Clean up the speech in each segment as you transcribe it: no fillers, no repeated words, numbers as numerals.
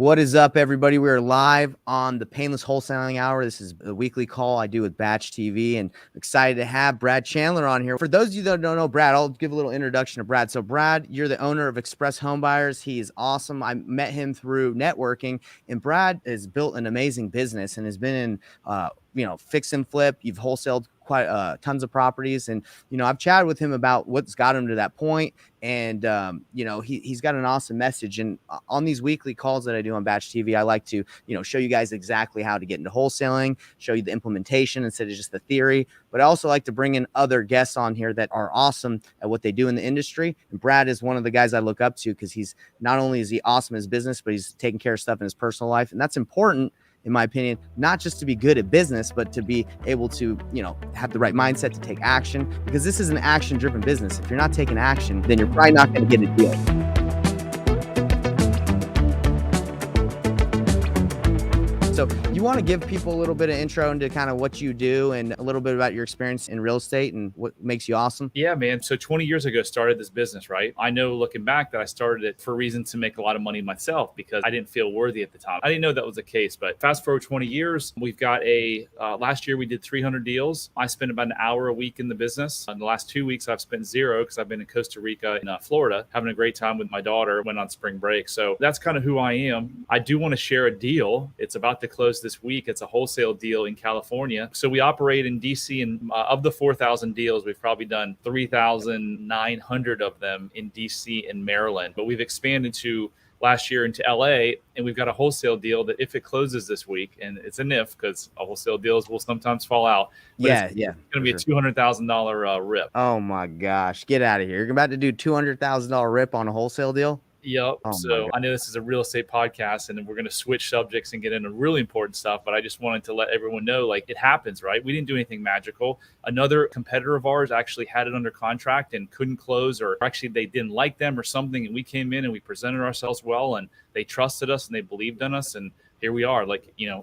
What is up, everybody? We are live on the Painless Wholesaling Hour. This is a weekly call I do with BatchTV, and I'm excited to have Brad Chandler on here. For those of you that don't know Brad, I'll give a little introduction to Brad. So, Brad, you're the owner of Express Homebuyers. He is awesome. I met him through networking, and Brad has built an amazing business and has been in, fix and flip. You've wholesaled quite tons of properties, and I've chatted with him about what's got him to that point. And he's got an awesome message. And on these weekly calls that I do on BatchTV, I like to show you guys exactly how to get into wholesaling, show you the implementation instead of just the theory. But I also like to bring in other guests on here that are awesome at what they do in the industry. And Brad is one of the guys I look up to because he's not only is he awesome in his business, but he's taking care of stuff in his personal life, and that's important, in my opinion, not just to be good at business, but to be able to, have the right mindset to take action, because this is an action-driven business. If you're not taking action, then you're probably not going to get a deal. So you want to give people a little bit of intro into kind of what you do and a little bit about your experience in real estate and what makes you awesome? Yeah, man. So 20 years ago, started this business, right? I know looking back that I started it for reasons to make a lot of money myself because I didn't feel worthy at the time. I didn't know that was the case, but fast forward 20 years, we've got last year we did 300 deals. I spent about an hour a week in the business. In the last 2 weeks, I've spent 0 because I've been in Costa Rica and Florida, having a great time with my daughter, went on spring break. So that's kind of who I am. I do want to share a deal. It's about to close this week. It's a wholesale deal in California. So we operate in DC, and of the 4,000 deals, we've probably done 3,900 of them in DC and Maryland. But we've expanded to last year into LA, and we've got a wholesale deal that if it closes this week, and it's an if because wholesale deals will sometimes fall out. But it's going to be a $200,000 rip. Oh my gosh, get out of here! You're about to do $200,000 rip on a wholesale deal? Yep. So I know this is a real estate podcast and we're going to switch subjects and get into really important stuff, but I just wanted to let everyone know, like, it happens, right? We didn't do anything magical. Another competitor of ours actually had it under contract and couldn't close, or actually they didn't like them or something. And we came in and we presented ourselves well, and they trusted us and they believed in us. And here we are,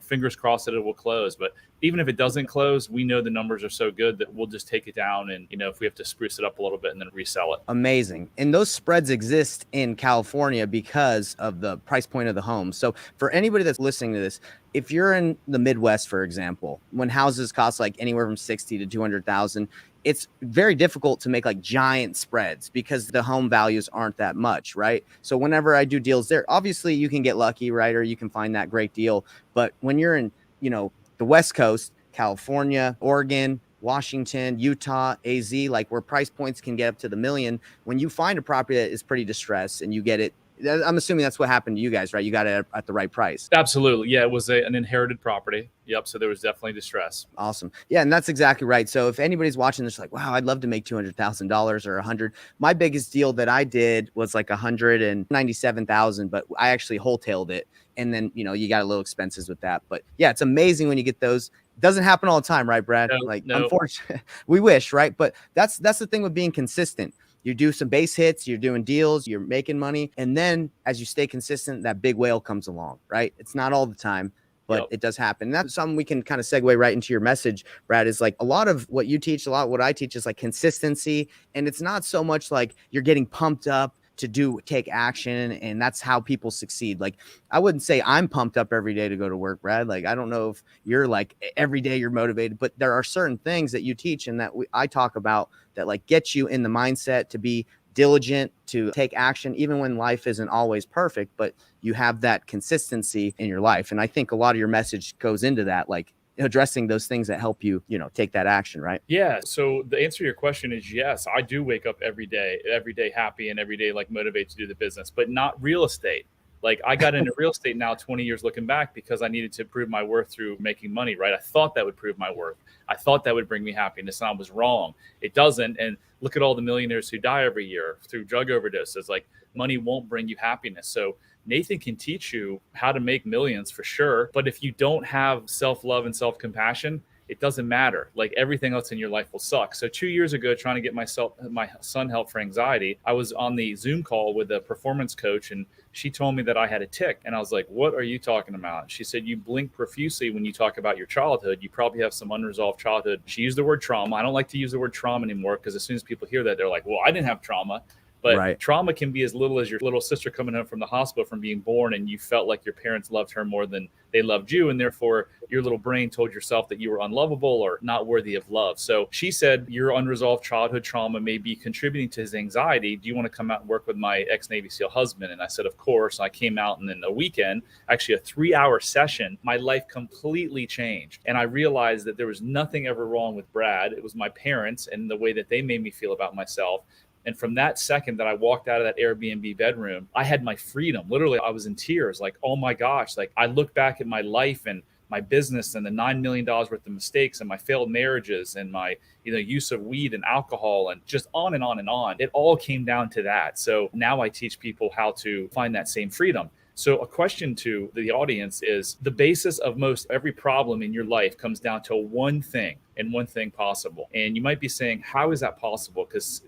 fingers crossed that it will close. But even if it doesn't close, we know the numbers are so good that we'll just take it down. And, if we have to spruce it up a little bit and then resell it. Amazing. And those spreads exist in California because of the price point of the home. So for anybody that's listening to this, if you're in the Midwest, for example, when houses cost like anywhere from 60 to 200,000, it's very difficult to make like giant spreads because the home values aren't that much, right? So whenever I do deals there, obviously you can get lucky, right? Or you can find that great deal. But when you're in, the West Coast, California, Oregon, Washington, Utah, AZ, like where price points can get up to the million, when you find a property that is pretty distressed and you get it, I'm assuming that's what happened to you guys, right? You got it at the right price. Absolutely. Yeah, it was an inherited property. Yep. So there was definitely distress. Awesome. Yeah. And that's exactly right. So if anybody's watching this, like, wow, I'd love to make $200,000 or 100. My biggest deal that I did was like 197,000, but I actually wholetailed it. And then, you got a little expenses with that. But yeah, it's amazing when you get those. It doesn't happen all the time, right, Brad? No. Unfortunately, we wish, right? But that's the thing with being consistent. You do some base hits, you're doing deals, you're making money. And then as you stay consistent, that big whale comes along, right? It's not all the time, but It does happen. And that's something we can kind of segue right into your message, Brad, is like a lot of what you teach, a lot of what I teach is like consistency. And it's not so much like you're getting pumped up to take action, and that's how people succeed. Like, I wouldn't say I'm pumped up every day to go to work, Brad. Like, I don't know if you're like every day you're motivated, but there are certain things that you teach and that I talk about that like get you in the mindset to be diligent, to take action, even when life isn't always perfect, but you have that consistency in your life. And I think a lot of your message goes into that, like addressing those things that help you, take that action, right? Yeah. So the answer to your question is yes, I do wake up every day happy and every day like motivated to do the business, but not real estate. Like, I got into real estate now 20 years looking back because I needed to prove my worth through making money, right? I thought that would prove my worth. I thought that would bring me happiness, and I was wrong. It doesn't. And look at all the millionaires who die every year through drug overdoses. Like, money won't bring you happiness. So Nathan can teach you how to make millions for sure. But if you don't have self-love and self-compassion, it doesn't matter. Like, everything else in your life will suck. So 2 years ago, trying to get my son help for anxiety, I was on the Zoom call with a performance coach, and she told me that I had a tic. And I was like, what are you talking about? She said, you blink profusely when you talk about your childhood. You probably have some unresolved childhood. She used the word trauma. I don't like to use the word trauma anymore because as soon as people hear that, they're like, well, I didn't have trauma. But Right. trauma can be as little as your little sister coming home from the hospital from being born, and you felt like your parents loved her more than they loved you. And therefore, your little brain told yourself that you were unlovable or not worthy of love. So she said, your unresolved childhood trauma may be contributing to his anxiety. Do you want to come out and work with my ex-Navy SEAL husband? And I said, of course. I came out, and in a weekend, actually a 3-hour session, my life completely changed. And I realized that there was nothing ever wrong with Brad. It was my parents and the way that they made me feel about myself. And from that second that I walked out of that Airbnb bedroom, I had my freedom. Literally, I was in tears. Like, oh my gosh. Like, I look back at my life and my business and the $9 million worth of mistakes and my failed marriages and my use of weed and alcohol and just on and on and on. It all came down to that. So now I teach people how to find that same freedom. So a question to the audience is, the basis of most every problem in your life comes down to one thing and one thing possible. And you might be saying, how is that possible? Because,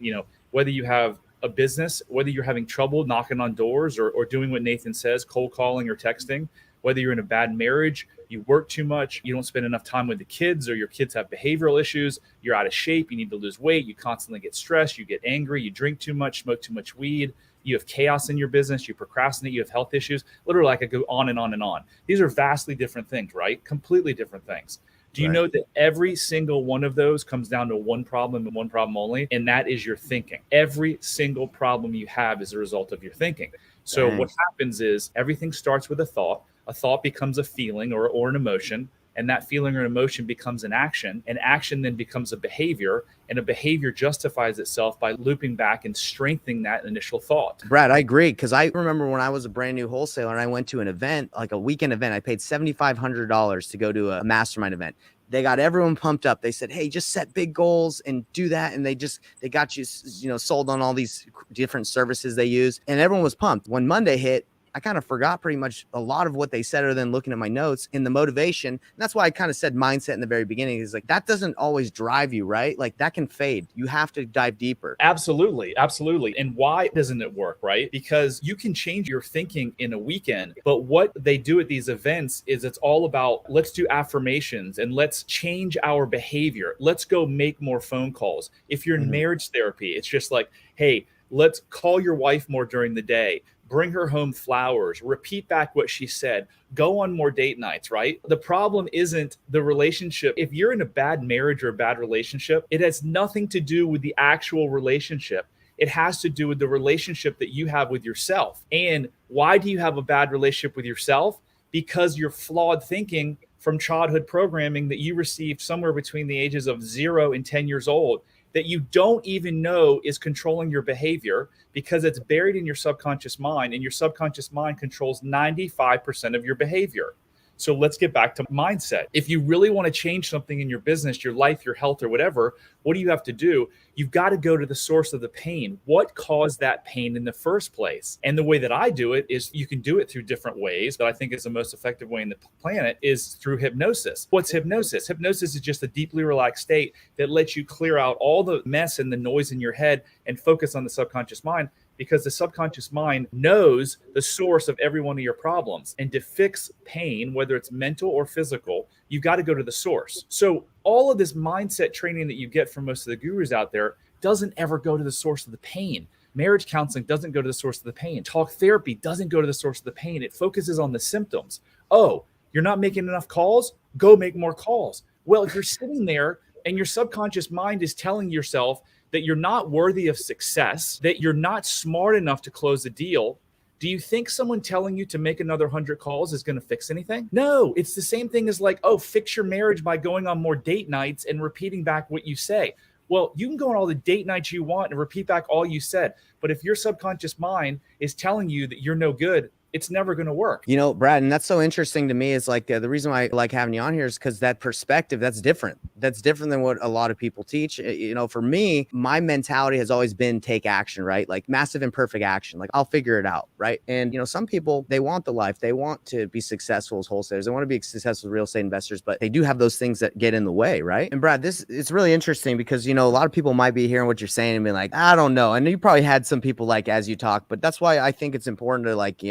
whether you have a business, whether you're having trouble knocking on doors or doing what Nathan says, cold calling or texting, whether you're in a bad marriage, you work too much, you don't spend enough time with the kids, or your kids have behavioral issues, you're out of shape, you need to lose weight, you constantly get stressed, you get angry, you drink too much, smoke too much weed, you have chaos in your business, you procrastinate, you have health issues. Literally, I could go on and on and on. These are vastly different things, right? Completely different things. Do you know that every single one of those comes down to one problem and one problem only? And that is your thinking. Every single problem you have is a result of your thinking. So what happens is everything starts with a thought. A thought becomes a feeling or an emotion. And that feeling or emotion becomes an action. An action then becomes a behavior. And a behavior justifies itself by looping back and strengthening that initial thought. Brad, I agree. Because I remember when I was a brand new wholesaler and I went to an event, like a weekend event, I paid $7,500 to go to a mastermind event. They got everyone pumped up. They said, hey, just set big goals and do that. And they got you, sold on all these different services they use. And everyone was pumped. When Monday hit, I kind of forgot pretty much a lot of what they said, other than looking at my notes in the motivation. And that's why I kind of said mindset in the very beginning is like, that doesn't always drive you, right? Like that can fade. You have to dive deeper. Absolutely. Absolutely. And why doesn't it work, right? Because you can change your thinking in a weekend, but what they do at these events is it's all about, let's do affirmations and let's change our behavior. Let's go make more phone calls. If you're in marriage therapy, it's just like, hey, let's call your wife more during the day. Bring her home flowers, repeat back what she said, go on more date nights, right? The problem isn't the relationship. If you're in a bad marriage or a bad relationship, it has nothing to do with the actual relationship. It has to do with the relationship that you have with yourself. And why do you have a bad relationship with yourself? Because you're flawed thinking from childhood programming that you received somewhere between the ages of 0 and 10 years old, that you don't even know is controlling your behavior because it's buried in your subconscious mind, and your subconscious mind controls 95% of your behavior. So let's get back to mindset. If you really want to change something in your business, your life, your health, or whatever, what do you have to do? You've got to go to the source of the pain. What caused that pain in the first place? And the way that I do it is, you can do it through different ways, but I think it's the most effective way in the planet is through hypnosis. What's hypnosis? Hypnosis is just a deeply relaxed state that lets you clear out all the mess and the noise in your head and focus on the subconscious mind, because the subconscious mind knows the source of every one of your problems. And to fix pain, whether it's mental or physical, you've got to go to the source. So all of this mindset training that you get from most of the gurus out there doesn't ever go to the source of the pain. Marriage counseling doesn't go to the source of the pain. Talk therapy doesn't go to the source of the pain. It focuses on the symptoms. Oh, you're not making enough calls? Go make more calls. Well, if you're sitting there and your subconscious mind is telling yourself that you're not worthy of success, that you're not smart enough to close a deal, do you think someone telling you to make another 100 calls is going to fix anything? No, it's the same thing as like, oh, fix your marriage by going on more date nights and repeating back what you say. Well, you can go on all the date nights you want and repeat back all you said. But if your subconscious mind is telling you that you're no good, it's never going to work. Brad, and that's so interesting to me is like the reason why I like having you on here is because that perspective, that's different. That's different than what a lot of people teach. For me, my mentality has always been take action, right? Like massive imperfect action. Like I'll figure it out, right? And, some people, they want the life. They want to be successful as wholesalers. They want to be successful as real estate investors, but they do have those things that get in the way, right? And Brad, it's really interesting because, a lot of people might be hearing what you're saying and be like, I don't know. And you probably had some people like as you talk, but that's why I think it's important to like,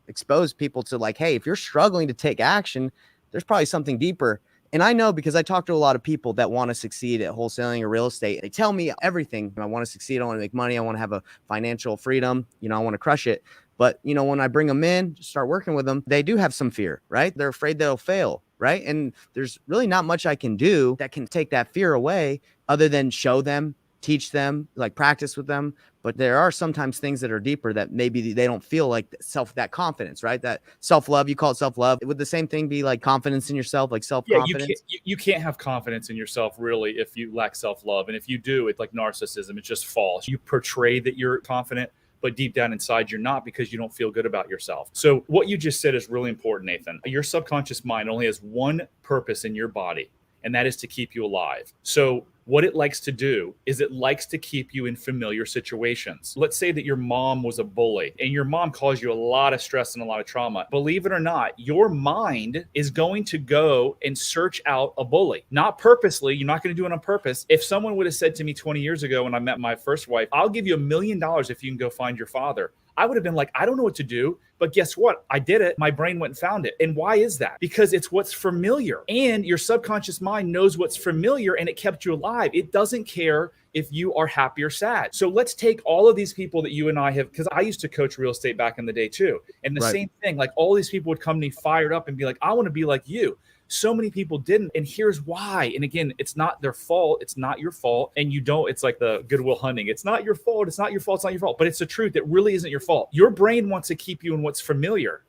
expose people to like, hey, if you're struggling to take action, there's probably something deeper. And I know because I talk to a lot of people that want to succeed at wholesaling or real estate. They tell me everything. I want to succeed. I want to make money. I want to have a financial freedom. I want to crush it. But, when I bring them in, just start working with them, they do have some fear, right? They're afraid they'll fail, right? And there's really not much I can do that can take that fear away other than show them, teach them, like practice with them. But there are sometimes things that are deeper that maybe they don't feel like that confidence, right? That self-love, you call it self-love. Would the same thing be like confidence in yourself, like self-confidence? Yeah, you can't have confidence in yourself really if you lack self-love. And if you do, it's like narcissism. It's just false. You portray that you're confident, but deep down inside, you're not, because you don't feel good about yourself. So what you just said is really important, Nathan. Your subconscious mind only has one purpose in your body, and that is to keep you alive. So what it likes to do is it likes to keep you in familiar situations. Let's say that your mom was a bully and your mom caused you a lot of stress and a lot of trauma. Believe it or not, your mind is going to go and search out a bully. Not purposely, you're not going to do it on purpose. If someone would have said to me 20 years ago when I met my first wife, I'll give you $1 million if you can go find your father, I would have been like, I don't know what to do. But guess what? I did it. My brain went and found it. And why is that? Because it's what's familiar. And your subconscious mind knows what's familiar, and it kept you alive. It doesn't care if you are happy or sad. So let's take all of these people that you and I have, because I used to coach real estate back in the day too. And the same thing, like all these people would come to me fired up and be like, I want to be like you. So many people didn't. And here's why. And again, it's not their fault. It's not your fault. And it's like the Goodwill Hunting. It's not your fault. It's not your fault. It's not your fault. But it's the truth. It really isn't your fault. Your brain wants to keep you in what's familiar.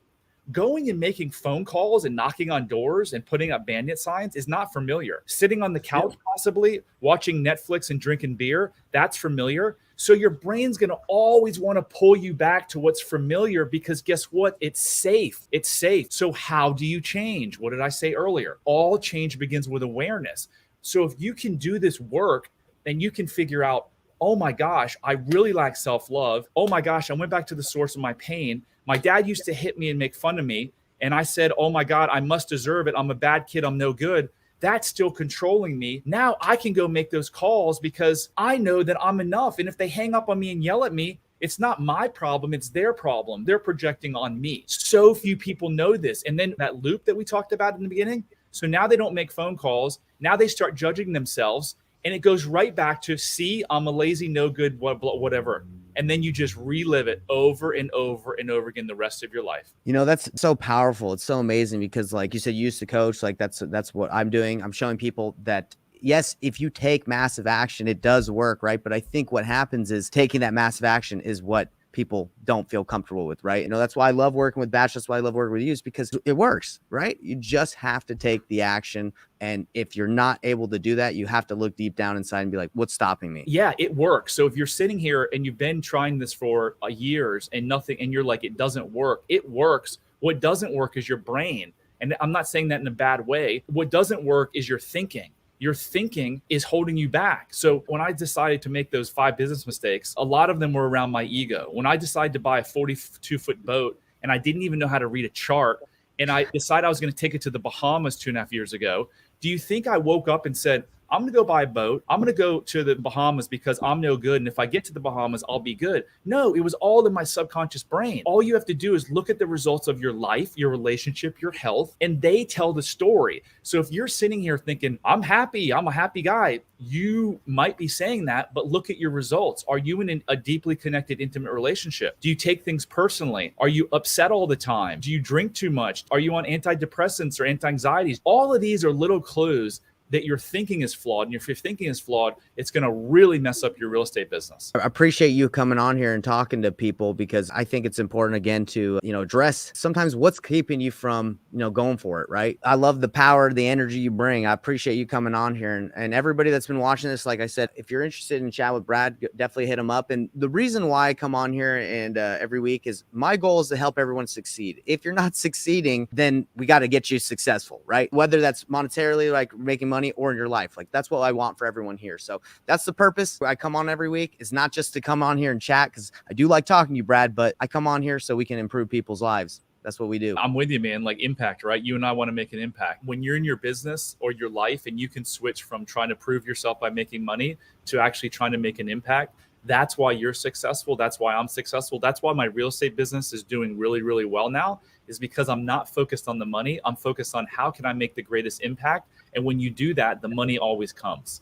Going and making phone calls and knocking on doors and putting up bandit signs is not familiar. Sitting on the couch, possibly watching Netflix and drinking beer, that's familiar. So your brain's going to always want to pull you back to what's familiar, because guess what? It's safe. It's safe. So how do you change? What did I say earlier? All change begins with awareness. So if you can do this work, then you can figure out, oh my gosh, I really lack self-love. Oh my gosh, I went back to the source of my pain. My dad used to hit me and make fun of me. And I said, oh my God, I must deserve it. I'm a bad kid. I'm no good. That's still controlling me. Now I can go make those calls because I know that I'm enough. And if they hang up on me and yell at me, it's not my problem. It's their problem. They're projecting on me. So few people know this. And then that loop that we talked about in the beginning. So now they don't make phone calls. Now they start judging themselves. And it goes right back to, see, I'm a lazy, no good, whatever. And then you just relive it over and over and over again the rest of your life. That's so powerful. It's so amazing because, like you said, you used to coach. Like that's what I'm doing. I'm showing people that, yes, if you take massive action, it does work, right? But I think what happens is taking that massive action is what people don't feel comfortable with, right? That's why I love working with Batch. That's why I love working with you, is because it works, right? You just have to take the action. And if you're not able to do that, you have to look deep down inside and be like, what's stopping me? Yeah, it works. So if you're sitting here and you've been trying this for years and nothing, and you're like, it doesn't work, it works. What doesn't work is your brain. And I'm not saying that in a bad way. What doesn't work is your thinking. Your thinking is holding you back. So when I decided to make those 5 business mistakes, a lot of them were around my ego. When I decided to buy a 42-foot boat and I didn't even know how to read a chart, and I decided I was going to take it to the Bahamas 2.5 years ago, do you think I woke up and said, I'm going to go buy a boat. I'm going to go to the Bahamas because I'm no good. And if I get to the Bahamas, I'll be good. No, it was all in my subconscious brain. All you have to do is look at the results of your life, your relationship, your health, and they tell the story. So if you're sitting here thinking, I'm happy, I'm a happy guy, you might be saying that, but look at your results. Are you in a deeply connected, intimate relationship? Do you take things personally? Are you upset all the time? Do you drink too much? Are you on antidepressants or anti-anxieties? All of these are little clues that your thinking is flawed. And if your thinking is flawed, it's going to really mess up your real estate business. I appreciate you coming on here and talking to people, because I think it's important, again, to, address sometimes what's keeping you from, going for it, right? I love the power, the energy you bring. I appreciate you coming on here, and everybody that's been watching this. Like I said, if you're interested in chat with Brad, definitely hit him up. And the reason why I come on here and every week is my goal is to help everyone succeed. If you're not succeeding, then we got to get you successful, right? Whether that's monetarily, like making money, or in your life. Like that's what I want for everyone here. So that's the purpose. I come on every week. It's not just to come on here and chat, because I do like talking to you, Brad, but I come on here so we can improve people's lives. That's what we do. I'm with you, man. Like impact, right? You and I want to make an impact. When you're in your business or your life and you can switch from trying to prove yourself by making money to actually trying to make an impact, That's why you're successful. That's why I'm successful. That's why my real estate business is doing really, really well now, is because I'm not focused on the money. I'm focused on how can I make the greatest impact. And when you do that, the money always comes.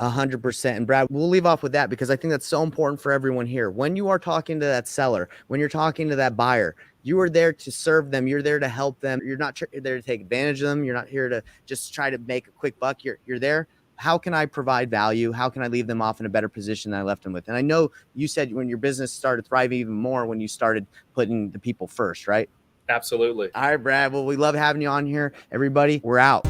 100%. And Brad, we'll leave off with that because I think that's so important for everyone here. When you are talking to that seller, when you're talking to that buyer, you are there to serve them. You're there to help them. You're not there to take advantage of them. You're not here to just try to make a quick buck. You're there. How can I provide value? How can I leave them off in a better position than I left them with? And I know you said when your business started thriving even more when you started putting the people first, right? Absolutely. All right, Brad. Well, we love having you on here. Everybody, we're out.